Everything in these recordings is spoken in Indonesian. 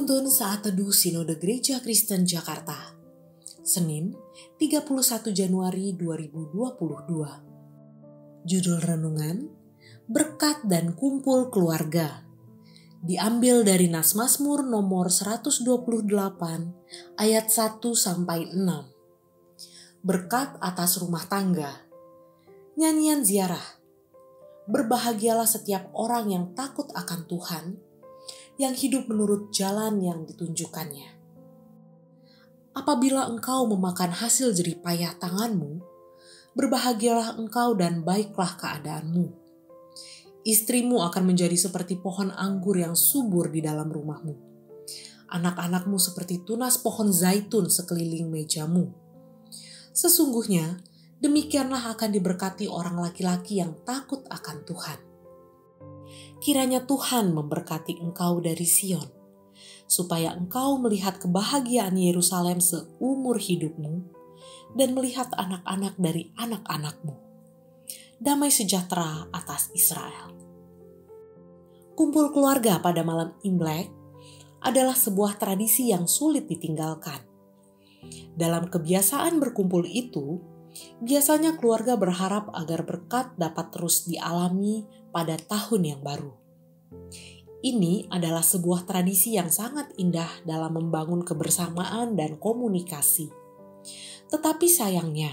Penuntun Saat Teduh Sinode Gereja Kristen Jakarta, Senin 31 Januari 2022. Judul renungan, Berkat dan Kumpul Keluarga. Diambil dari Nas Mazmur nomor 128 ayat 1-6. Berkat atas rumah tangga. Nyanyian ziarah. Berbahagialah setiap orang yang takut akan Tuhan, yang hidup menurut jalan yang ditunjukkannya. Apabila engkau memakan hasil jerih payah tanganmu, berbahagialah engkau dan baiklah keadaanmu. Istrimu akan menjadi seperti pohon anggur yang subur di dalam rumahmu. Anak-anakmu seperti tunas pohon zaitun sekeliling mejamu. Sesungguhnya, demikianlah akan diberkati orang laki-laki yang takut akan Tuhan. Kiranya Tuhan memberkati engkau dari Sion, supaya engkau melihat kebahagiaan Yerusalem seumur hidupmu dan melihat anak-anak dari anak-anakmu. Damai sejahtera atas Israel. Kumpul keluarga pada malam Imlek adalah sebuah tradisi yang sulit ditinggalkan. Dalam kebiasaan berkumpul itu, biasanya keluarga berharap agar berkat dapat terus dialami pada tahun yang baru. Ini adalah sebuah tradisi yang sangat indah dalam membangun kebersamaan dan komunikasi. Tetapi sayangnya,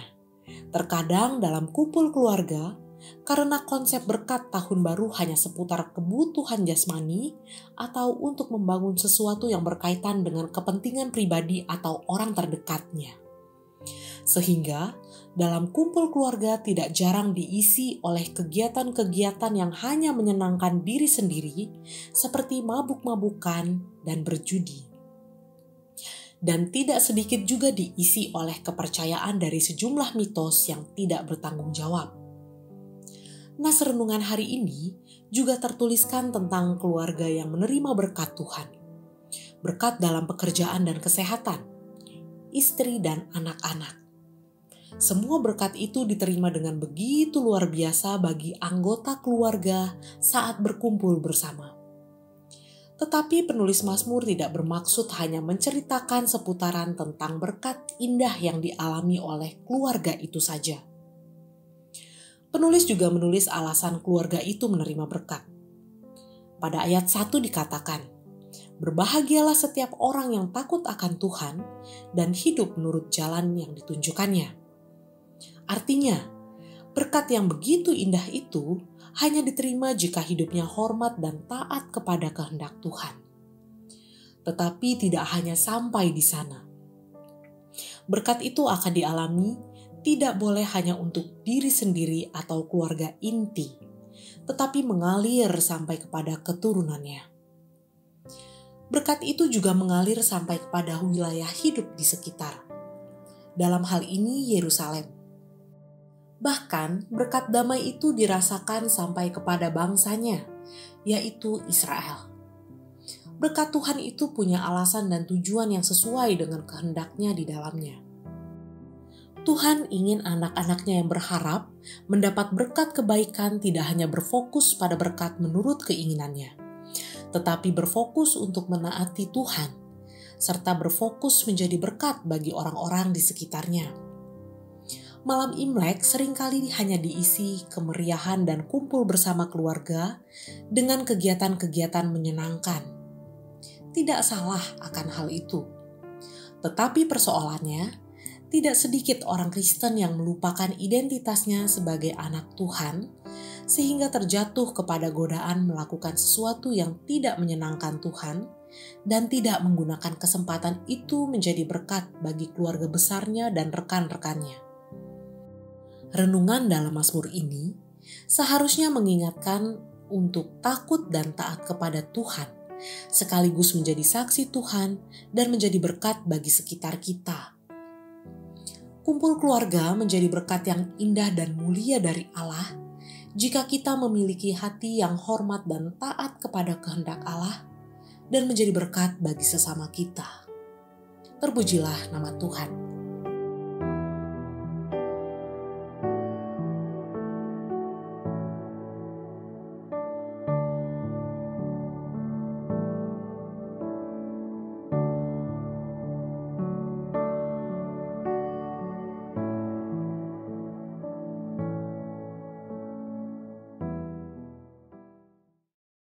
terkadang dalam kumpul keluarga, karena konsep berkat tahun baru hanya seputar kebutuhan jasmani atau untuk membangun sesuatu yang berkaitan dengan kepentingan pribadi atau orang terdekatnya. Sehingga dalam kumpul keluarga tidak jarang diisi oleh kegiatan-kegiatan yang hanya menyenangkan diri sendiri, seperti mabuk-mabukan dan berjudi. Dan tidak sedikit juga diisi oleh kepercayaan dari sejumlah mitos yang tidak bertanggung jawab. Nas renungan hari ini juga tertuliskan tentang keluarga yang menerima berkat Tuhan. Berkat dalam pekerjaan dan kesehatan, istri dan anak-anak. Semua berkat itu diterima dengan begitu luar biasa bagi anggota keluarga saat berkumpul bersama. Tetapi penulis Mazmur tidak bermaksud hanya menceritakan seputaran tentang berkat indah yang dialami oleh keluarga itu saja. Penulis juga menulis alasan keluarga itu menerima berkat. Pada ayat 1 dikatakan, berbahagialah setiap orang yang takut akan Tuhan dan hidup menurut jalan yang ditunjukkannya. Artinya, berkat yang begitu indah itu hanya diterima jika hidupnya hormat dan taat kepada kehendak Tuhan. Tetapi tidak hanya sampai di sana. Berkat itu akan dialami tidak boleh hanya untuk diri sendiri atau keluarga inti, tetapi mengalir sampai kepada keturunannya. Berkat itu juga mengalir sampai kepada wilayah hidup di sekitar. Dalam hal ini Yerusalem. Bahkan berkat damai itu dirasakan sampai kepada bangsanya, yaitu Israel. Berkat Tuhan itu punya alasan dan tujuan yang sesuai dengan kehendaknya di dalamnya. Tuhan ingin anak-anaknya yang berharap mendapat berkat kebaikan tidak hanya berfokus pada berkat menurut keinginannya, tetapi berfokus untuk menaati Tuhan, serta berfokus menjadi berkat bagi orang-orang di sekitarnya. Malam Imlek seringkali hanya diisi kemeriahan dan kumpul bersama keluarga dengan kegiatan-kegiatan menyenangkan. Tidak salah akan hal itu. Tetapi persoalannya, tidak sedikit orang Kristen yang melupakan identitasnya sebagai anak Tuhan, sehingga terjatuh kepada godaan melakukan sesuatu yang tidak menyenangkan Tuhan, dan tidak menggunakan kesempatan itu menjadi berkat bagi keluarga besarnya dan rekan-rekannya. Renungan dalam Mazmur ini seharusnya mengingatkan untuk takut dan taat kepada Tuhan, sekaligus menjadi saksi Tuhan dan menjadi berkat bagi sekitar kita. Kumpul keluarga menjadi berkat yang indah dan mulia dari Allah jika kita memiliki hati yang hormat dan taat kepada kehendak Allah dan menjadi berkat bagi sesama kita. Terpujilah nama Tuhan.